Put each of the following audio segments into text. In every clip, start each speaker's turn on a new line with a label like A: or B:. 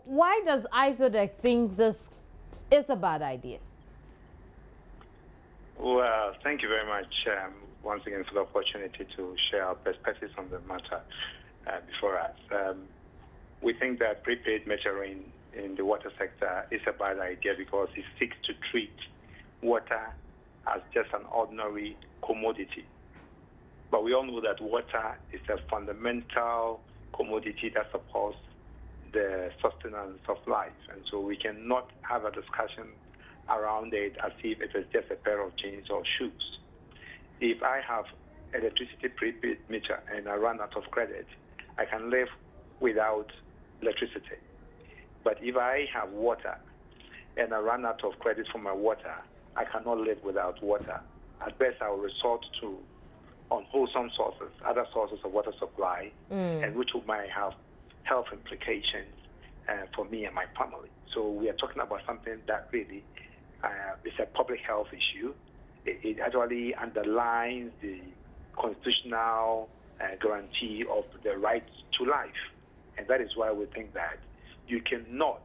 A: why does ISODEC think this is a bad idea?
B: Well, thank you very much once again for the opportunity to share our perspectives on the matter before us. We think that prepaid metering in the water sector is a bad idea because it seeks to treat water as just an ordinary commodity. But we all know that water is a fundamental commodity that supports the sustenance of life. And so we cannot have a discussion around it as if it is just a pair of jeans or shoes. If I have electricity prepaid meter and I run out of credit, I can live without electricity. But if I have water and I run out of credit for my water, I cannot live without water. At best, I will resort to unwholesome sources, other sources of water supply, and which might have health implications for me and my family. So we are talking about something that really is a public health issue. It actually underlines the constitutional guarantee of the right to life. And that is why we think that you cannot,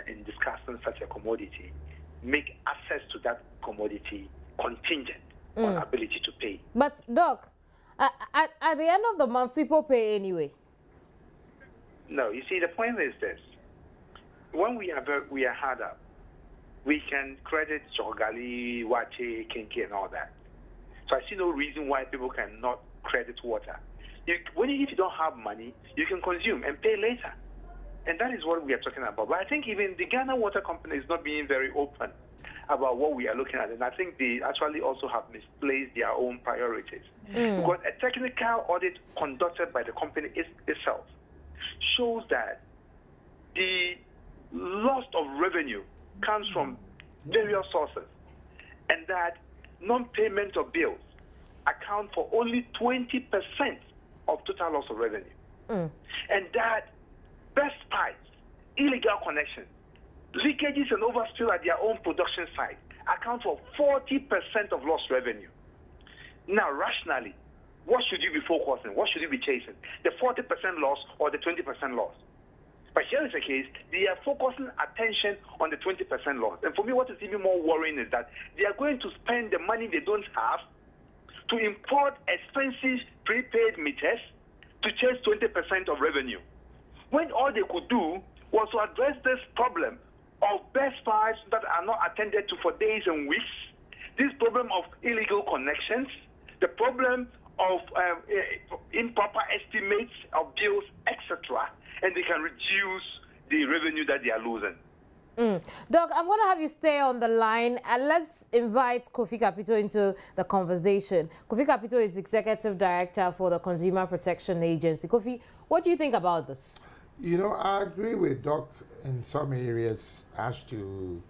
B: in discussing such a commodity, make access to that commodity contingent on ability to pay.
A: But, Doc, at the end of the month, people pay anyway.
B: No, you see, the point is this. When we are hard up, we can credit Chogali, Wache, Kinki, and all that. So I see no reason why people cannot credit water. If you don't have money, you can consume and pay later. And that is what we are talking about. But I think even the Ghana Water Company is not being very open about what we are looking at. And I think they actually also have misplaced their own priorities. Because a technical audit conducted by the company itself shows that the loss of revenue comes from various sources, and that non-payment of bills account for only 20% of total loss of revenue. And that best pipes, illegal connections, leakages and overspill at their own production site account for 40% of lost revenue. Now, rationally, what should you be focusing? What should you be chasing? The 40% loss or the 20% loss? But here is the case, they are focusing attention on the 20% loss. And for me, what is even more worrying is that they are going to spend the money they don't have to import expensive prepaid meters to chase 20% of revenue, when all they could do was to address this problem of best pipes that are not attended to for days and weeks, this problem of illegal connections, the problem of improper estimates of bills, etc., and they can reduce the revenue that they are losing.
A: Doc, I'm going to have you stay on the line and let's invite Kofi Kapito into the conversation. Kofi Kapito is Executive Director for the Consumer Protection Agency. Kofi, what do you think about this?
C: You know, I agree with Doc in some areas as to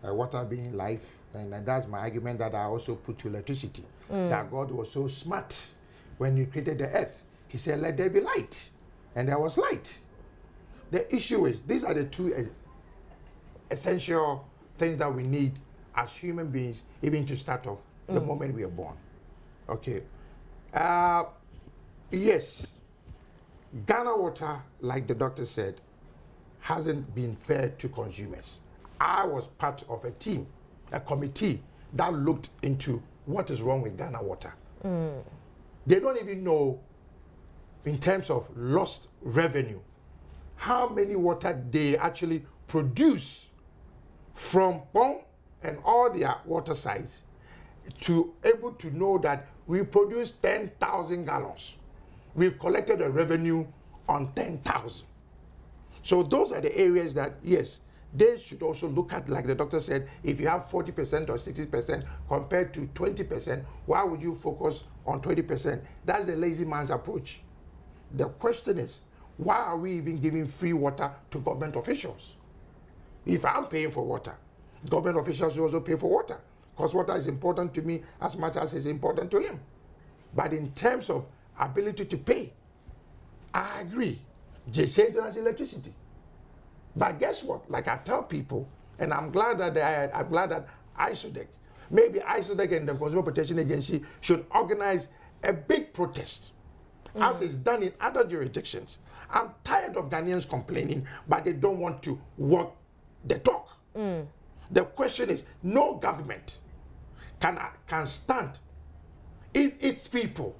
C: water being life, and that's my argument that I also put to electricity. That God was so smart when he created the earth. He said, let there be light, and there was light. The issue is, these are the two essential things that we need as human beings, even to start off the moment we are born. Okay. Yes, Ghana Water, like the doctor said, hasn't been fair to consumers. I was part of a team, a committee that looked into what is wrong with Ghana Water. They don't even know, in terms of lost revenue, how many water they actually produce from Pong and all their water sites to able to know that we produce 10,000 gallons. We've collected a revenue on 10,000. So those are the areas that, yes, they should also look at, like the doctor said, if you have 40% or 60% compared to 20%, why would you focus on 20%? That's the lazy man's approach. The question is, why are we even giving free water to government officials? If I'm paying for water, government officials should also pay for water, because water is important to me as much as it's important to him. But in terms of ability to pay, I agree. The same thing as electricity. But guess what? Like I tell people, and I'm glad that ISODEC, maybe ISODEC and the Consumer Protection Agency should organize a big protest as is done in other jurisdictions. I'm tired of Ghanaians complaining, but they don't want to walk the talk. The question is, no government can stand if its people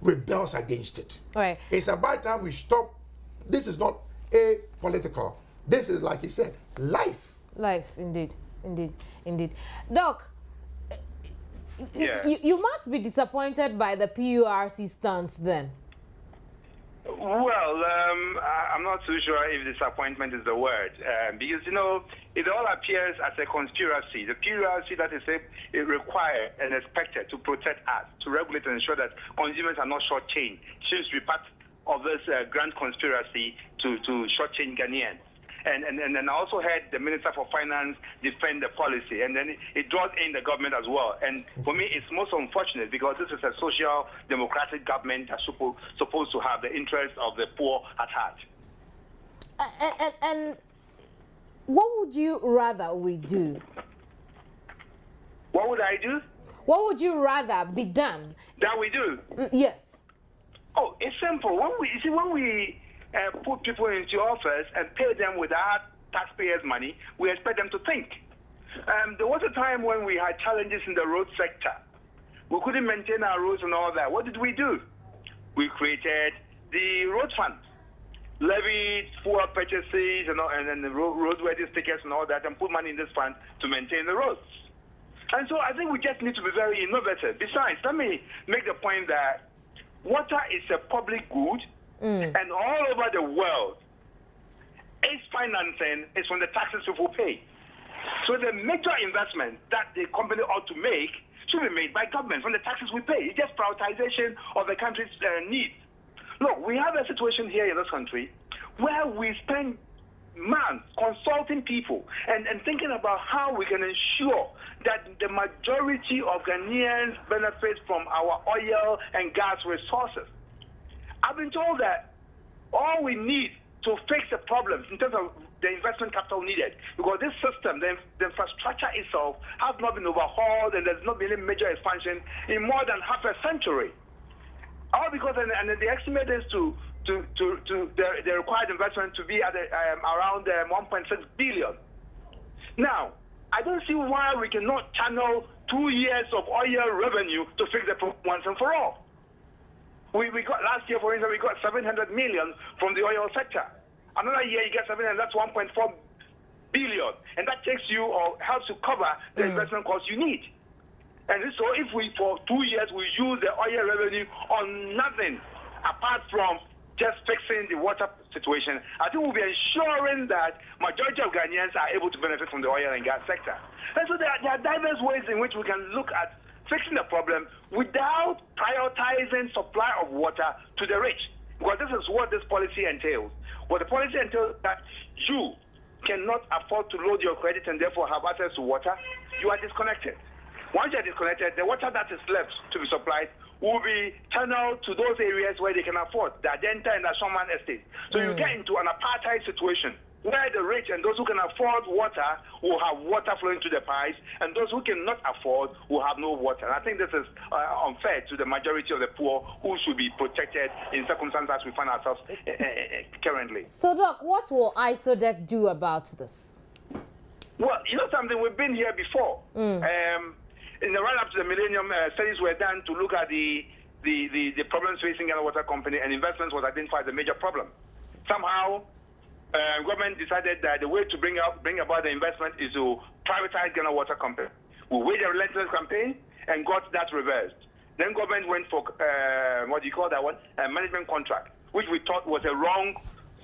C: rebels against it.
A: Right.
C: It's about time we stop. This is not a political. This is, like you said, life.
A: Life, indeed, indeed, indeed. Doc,
B: Yeah.
A: you must be disappointed by the PURC stance then.
B: Well, I'm not too sure if disappointment is the word, because, you know, it all appears as a conspiracy. The PURC that is required and expected to protect us, to regulate and ensure that consumers are not shortchanged, seems to be part of this grand conspiracy to shortchange Ghanaians. And then I also heard the Minister for Finance defend the policy, and then it draws in the government as well. And for me, it's most unfortunate because this is a social democratic government that's supposed to have the interests of the poor at heart.
A: And what would you rather we do?
B: What would I do?
A: What would you rather be done?
B: That we do?
A: Yes.
B: Oh, it's simple. When we put people into office and pay them with our taxpayers' money, we expect them to think. There was a time when we had challenges in the road sector. We couldn't maintain our roads and all that. What did we do? We created the road fund, levied fuel purchases and then the roadworthy stickers and all that, and put money in this fund to maintain the roads. And so I think we just need to be very innovative. Besides, let me make the point that water is a public good, and all over the world, its financing is from the taxes people pay. So the major investment that the company ought to make should be made by government from the taxes we pay. It's just prioritization of the country's needs. Look, we have a situation here in this country where we spend months consulting people and thinking about how we can ensure that the majority of Ghanaians benefit from our oil and gas resources. I've been told that all we need to fix the problems in terms of the investment capital needed, because this system, the infrastructure itself, has not been overhauled and there's not been any major expansion in more than half a century. All because, and the estimate is the required investment to be at around 1.6 billion. Now, I don't see why we cannot channel 2 years of oil revenue to fix the problem once and for all. We got last year, for instance, we got 700 million from the oil sector. Another year, you get 700, that's 1.4 billion. And that takes you or helps to cover the investment costs you need. And so if we, for 2 years, we use the oil revenue on nothing apart from just fixing the water situation, I think we'll be ensuring that majority of Ghanaians are able to benefit from the oil and gas sector. And so there are diverse ways in which we can look at fixing the problem without prioritizing supply of water to the rich. Because this is what this policy entails. What the policy entails is that you cannot afford to load your credit and therefore have access to water. You are disconnected. Once you are disconnected, the water that is left to be supplied will be channeled to those areas where they can afford, the Adenta and the Shoman estate. So you get into an apartheid situation where the rich and those who can afford water will have water flowing to the pipes, and those who cannot afford will have no water. And I think this is unfair to the majority of the poor who should be protected in circumstances as we find ourselves currently.
A: So, Doc, what will ISODEC do about this?
B: Well, you know something, we've been here before. In the run-up to the millennium, studies were done to look at the problems facing Ghana Water Company, and investments was identified as a major problem. Somehow, government decided that the way to bring about the investment is to privatize Ghana Water Company. We waged a relentless campaign and got that reversed. Then government went for, what do you call that one? A management contract, which we thought was a wrong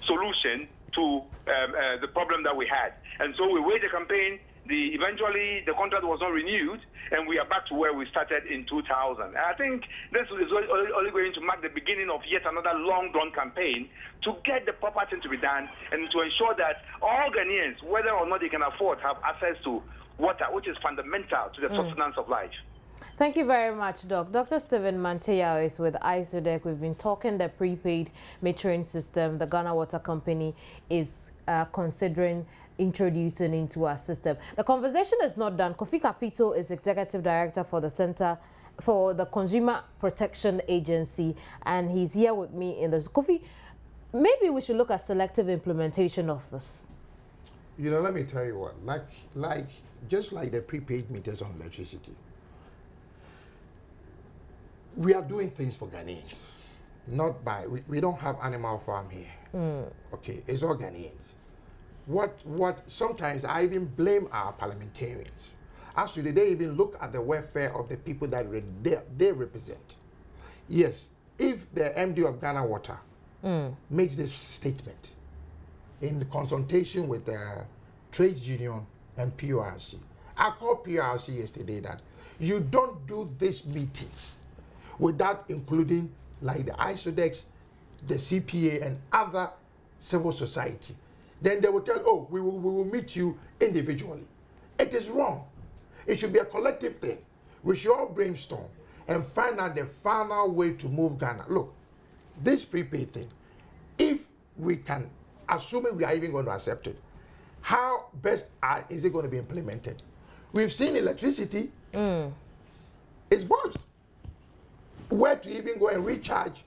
B: solution to the problem that we had. And so we waged a campaign. Eventually, the contract was not renewed, and we are back to where we started in 2000. And I think this is only going to mark the beginning of yet another long-drawn campaign to get the proper thing to be done and to ensure that all Ghanaians, whether or not they can afford, have access to water, which is fundamental to the sustenance of life.
A: Thank you very much, Doc. Dr. Stephen Manteya is with ISODEC. We've been talking the prepaid metering system the Ghana Water Company is considering introducing into our system. The conversation is not done. Kofi Kapito is Executive Director for the Center for the Consumer Protection Agency, and he's here with me in this. Kofi, maybe we should look at selective implementation of this.
C: You know, let me tell you what, just like the prepaid meters on electricity, we are doing things for Ghanaians, not by, we don't have animal farm here. Okay, it's all Ghanaians. What sometimes I even blame our parliamentarians. Actually, they even look at the welfare of the people that they represent. Yes, if the MD of Ghana Water makes this statement in the consultation with the trades union and PRC, I called PRC yesterday that you don't do these meetings without including like the ISODEX, the CPA, and other civil society. Then they will tell, oh, we will meet you individually. It is wrong. It should be a collective thing. We should all brainstorm and find out the final way to move Ghana. Look, this prepaid thing, if we can, assuming we are even going to accept it, how best is it going to be implemented? We've seen electricity, it's burst. Where to even go and recharge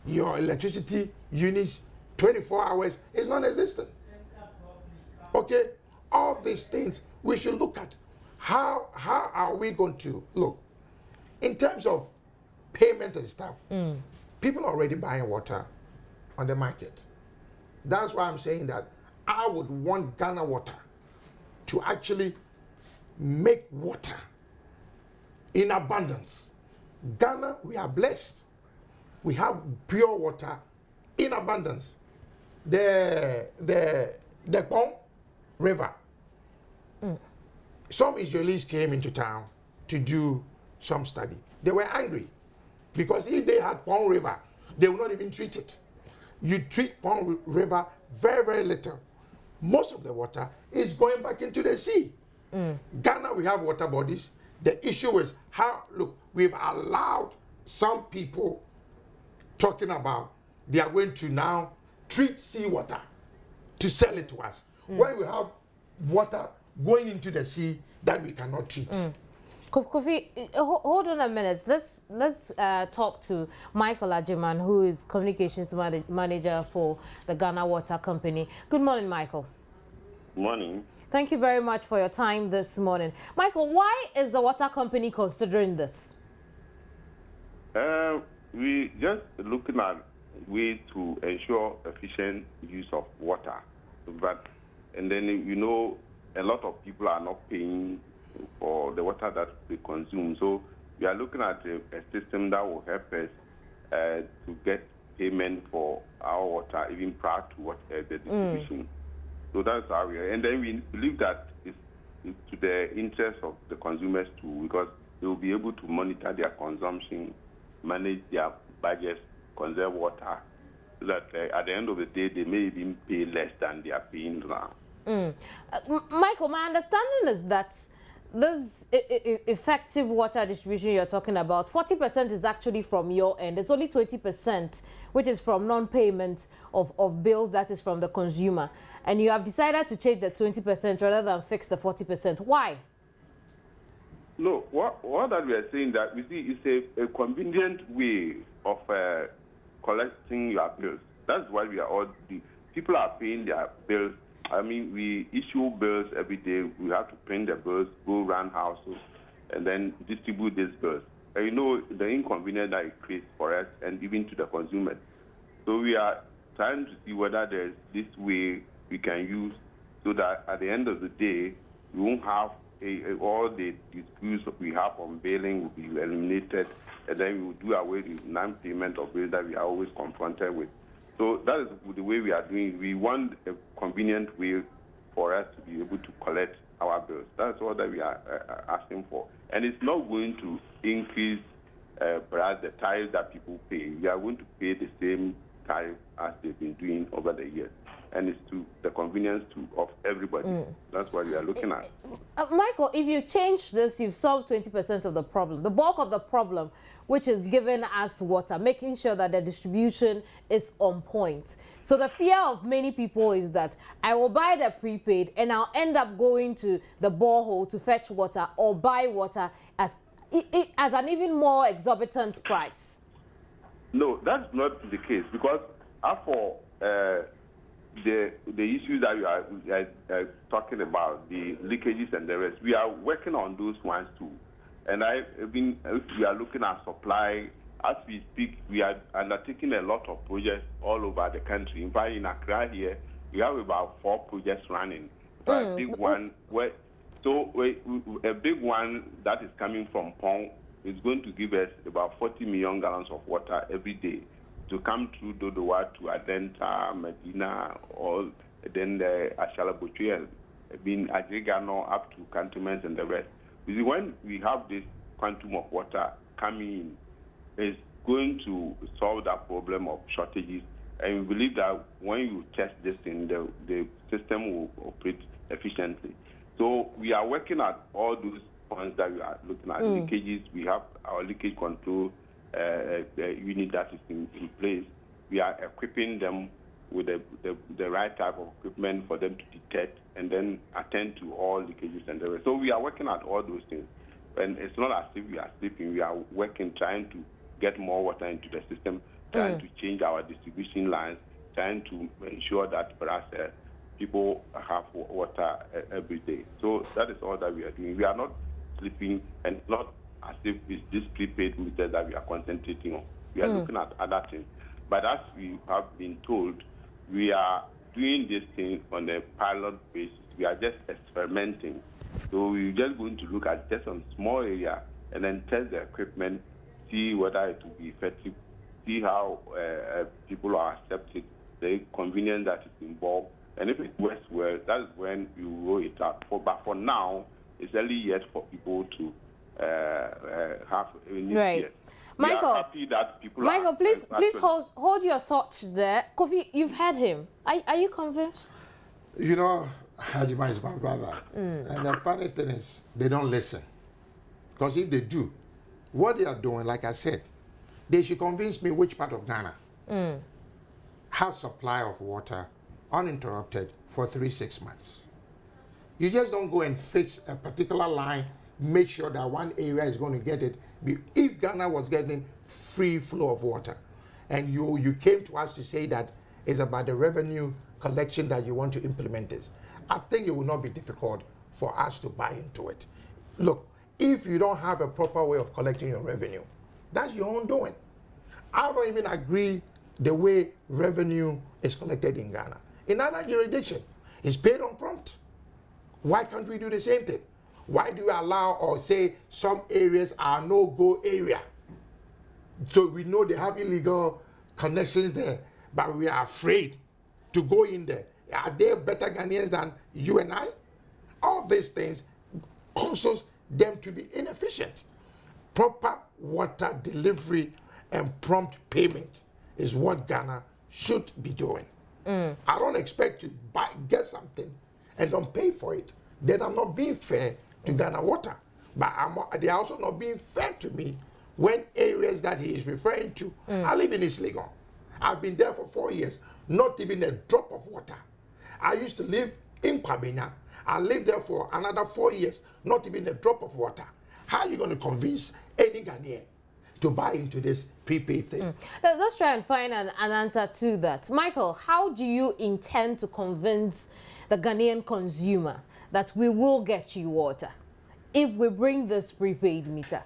C: your electricity units 24 hours is non-existent. Okay, all these things we should look at. How are we going to look in terms of payment and stuff? People are already buying water on the market. That's why I'm saying that I would want Ghana Water to actually make water in abundance. Ghana, we are blessed. We have pure water in abundance. The Pong River. Some Israelis came into town to do some study. They were angry because if they had Pong River, they would not even treat it. You treat Pong River very, very little. Most of the water is going back into the sea. Ghana, we have water bodies. The issue is how, look, we've allowed some people talking about they are going to now treat seawater to sell it to us. When we have water going into the sea that we cannot treat.
A: Kofi, hold on a minute. Let's talk to Michael Ajiman, who is communications manager for the Ghana Water Company. Good morning, Michael.
D: Morning.
A: Thank you very much for your time this morning. Michael, why is the water company considering this?
D: We just looking at ways to ensure efficient use of water. And then, you know, a lot of people are not paying for the water that they consume. So we are looking at a system that will help us to get payment for our water even prior to the distribution. So that's how we are. And then we believe that it's to the interest of the consumers too, because they will be able to monitor their consumption, manage their budgets, conserve water, so that at the end of the day, they may even pay less than they are paying now.
A: Michael, my understanding is that this effective water distribution you're talking about, 40% is actually from your end. It's only 20%, which is from non-payment of bills, that is from the consumer. And you have decided to change the 20% rather than fix the 40%. Why?
D: No, what that we are saying that we see is a convenient way of collecting your bills. That's why we are all people are paying their bills. I mean, we issue bills every day. We have to print the bills, go around houses, and then distribute these bills. And you know the inconvenience that it creates for us and even to the consumers. So we are trying to see whether there's this way we can use so that at the end of the day, we won't have all the disputes we have on billing will be eliminated, and then we will do away with non-payment of bills that we are always confronted with. So that is the way we are doing. We want a convenient way for us to be able to collect our bills. That's all that we are asking for. And it's not going to increase perhaps the tariff that people pay. We are going to pay the same tariff as they've been doing over the years. And it's to the convenience of everybody. That's what we are looking at.
A: Michael, if you change this, you've solved 20% of the problem. The bulk of the problem, which is giving us water, making sure that the distribution is on point. So the fear of many people is that I will buy the prepaid and I'll end up going to the borehole to fetch water or buy water at at an even more exorbitant price?
D: No, that's not the case, because as for the issues that we are talking about, the leakages and the rest, we are working on those ones too. And if we are looking at supply, as we speak, we are undertaking a lot of projects all over the country. In fact, in Accra here, we have about 4 projects running. So a big one, a big one that is coming from Pong is going to give us about 40 million gallons of water every day to come through Dodowa to Adenta, Medina, or then the Ashalabutuel, being Agrigano up to cantonments and the rest. Because when we have this quantum of water coming in, it's going to solve that problem of shortages. And we believe that when you test this thing, the system will operate efficiently. So we are working at all those points that we are looking at. Leakages, we have our leakage control unit that is in place. We are equipping them with the right type of equipment for them to detect and then attend to all leakages and the rest. So we are working at all those things. And it's not as if we are sleeping. We are working, trying to get more water into the system, trying to change our distribution lines, trying to ensure that perhaps people have water every day. So that is all that we are doing. We are not sleeping, and not as if it's this prepaid meter that we are concentrating on. We are looking at other things. But as we have been told, we are doing this thing on a pilot basis. We are just experimenting. So we're just going to look at just a small area and then test the equipment, see whether it will be effective, see how people are accepted, the convenience that is involved. And if it works well, that is when you roll it out. But for now, it's early yet for people to have any
A: right. Michael,
D: we are happy that people
A: Michael,
D: are,
A: please hold your thoughts there. Kofi, you've heard him. Are you convinced?
C: You know, Hajima is my brother. And the funny thing is, they don't listen. Because if they do, what they are doing, like I said, they should convince me which part of Ghana has supply of water uninterrupted for 3-6 months. You just don't go and fix a particular line, make sure that one area is going to get it. If Ghana was getting free flow of water, and you came to us to say that it's about the revenue collection that you want to implement this, I think it will not be difficult for us to buy into it. Look, if you don't have a proper way of collecting your revenue, that's your own doing. I don't even agree the way revenue is collected in Ghana. In other jurisdictions, it's paid on prompt. Why can't we do the same thing? Why do you allow or say some areas are no-go area? So we know they have illegal connections there, but we are afraid to go in there. Are they better Ghanaians than you and I? All these things causes them to be inefficient. Proper water delivery and prompt payment is what Ghana should be doing. I don't expect to get something and don't pay for it. Then I'm not being fair to Ghana Water. But they're also not being fair to me when areas that he is referring to, I live in East Legon. I've been there for 4 years, not even a drop of water. I used to live in Kwabena. I lived there for another 4 years, not even a drop of water. How are you going to convince any Ghanaian to buy into this prepaid thing?
A: Let's try and find an answer to that. Michael, how do you intend to convince the Ghanaian consumer that we will get you water if we bring this prepaid meter?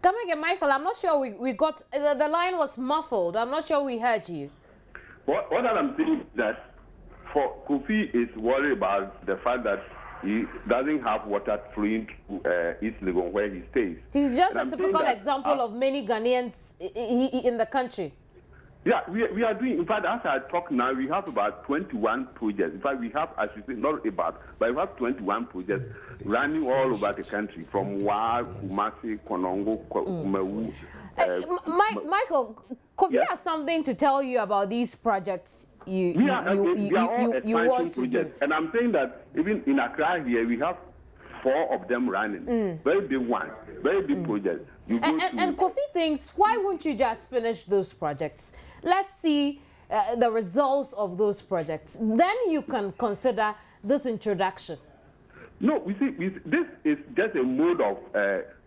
A: Come again, Michael. I'm not sure we got the line was muffled. I'm not sure we heard you.
D: What I'm saying is that for Kofi is worried about the fact that he doesn't have water flowing to East Legon where he stays.
A: He's just
D: And
A: a typical example of many Ghanaians in the country.
D: Yeah, we are doing, in fact, as I talk now, we have about 21 projects. In fact, we have, as you say, not about, but we have 21 projects running all over the country, from Wa, Kumasi, Konongo, Kumawu.
A: Michael, Kofi has something to tell you about these projects you want to do.
D: And I'm saying that even in Accra here, we have 4 of them running. Very big ones, very big projects.
A: And Kofi thinks, why won't you just finish those projects? Let's see the results of those projects. Then you can consider this introduction.
D: No, this is just a mode of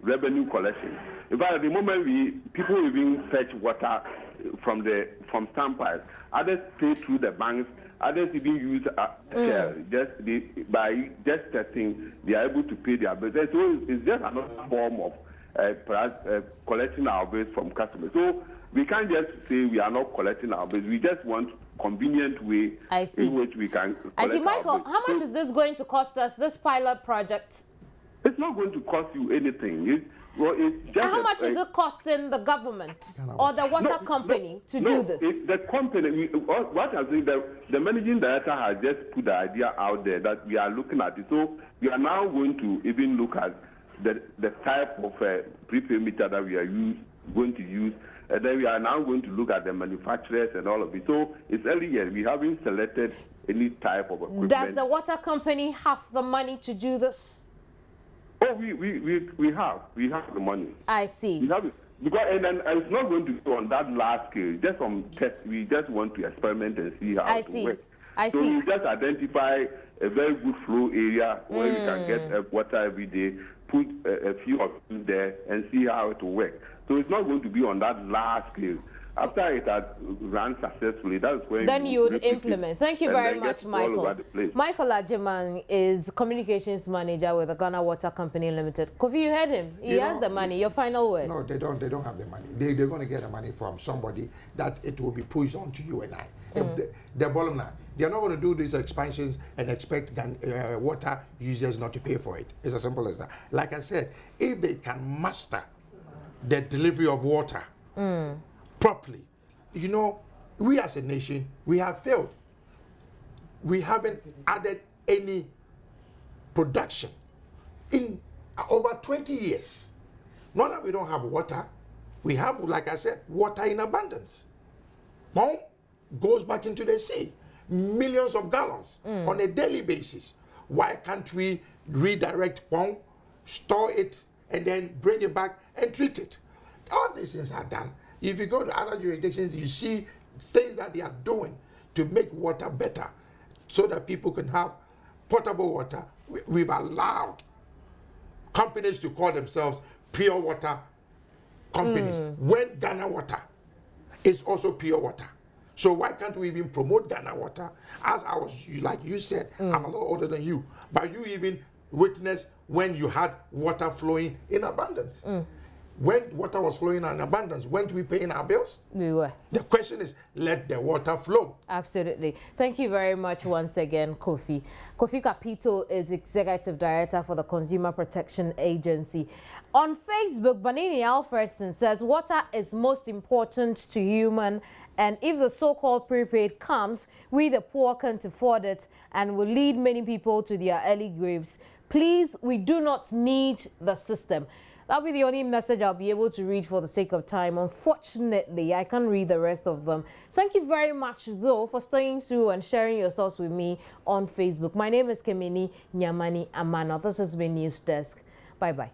D: revenue collection. In fact, at the moment, people even fetch water from standpipes. Others pay through the banks. Others even use by just testing, they are able to pay their bills. So it's just another form of collecting our bills from customers. So we can't just say we are not collecting our bills. We just want convenient way in which we can collect
A: I see. Michael,
D: our bills.
A: how much is this going to cost us, this pilot project?
D: It's not going to cost you anything. It's just
A: how much is it costing the government or the water company to do this?
D: It's the company. What I'm saying, the managing director has just put the idea out there that we are looking at it. So we are now going to even look at the type of prepaid meter that we are going to use. And then we are now going to look at the manufacturers and all of it. So it's early yet. We haven't selected any type of equipment.
A: Does the water company have the money to do this?
D: Oh, we have the money.
A: I see.
D: We have it. Because and it's not going to go on that large scale. Just some tests. We just want to experiment and see how it works. So we just identify a very good flow area where we can get water every day, put a few of them there and see how it will work. So it's not going to be on that large scale. After it has run successfully, that's when
A: then you would implement. Thank you very much, Michael. Michael Ajiman is communications manager with the Ghana Water Company Ltd. Kofi, you heard him. He has the money. Your final word.
C: No, they don't have the money. They're going to get the money from somebody that it will be pushed on to you and I. The bottom line, they're not going to do these expansions and expect water users not to pay for it. It's as simple as that. Like I said, if they can master the delivery of water properly, you know, we as a nation, we have failed. We haven't added any production in over 20 years. Not that we don't have water, we have, like I said, water in abundance. Now, goes back into the sea, millions of gallons on a daily basis. Why can't we redirect one, store it, and then bring it back and treat it? All these things are done. If you go to other jurisdictions, you see things that they are doing to make water better so that people can have potable water. We've allowed companies to call themselves pure water companies when Ghana Water is also pure water. So why can't we even promote Ghana Water? As I was, like you said, I'm a lot older than you, but you even witnessed when you had water flowing in abundance. When water was flowing in abundance, weren't we paying our bills?
A: We were.
C: The question is, let the water flow.
A: Absolutely. Thank you very much once again, Kofi. Kofi Kapito is Executive Director for the Consumer Protection Agency. On Facebook, Banini Alfredson says, water is most important to human, and if the so-called prepaid comes, we the poor can't afford it and will lead many people to their early graves. Please, we do not need the system. That'll be the only message I'll be able to read for the sake of time. Unfortunately, I can't read the rest of them. Thank you very much, though, for staying through and sharing your thoughts with me on Facebook. My name is Kemini Nyamani Amano. This has been News Desk. Bye-bye.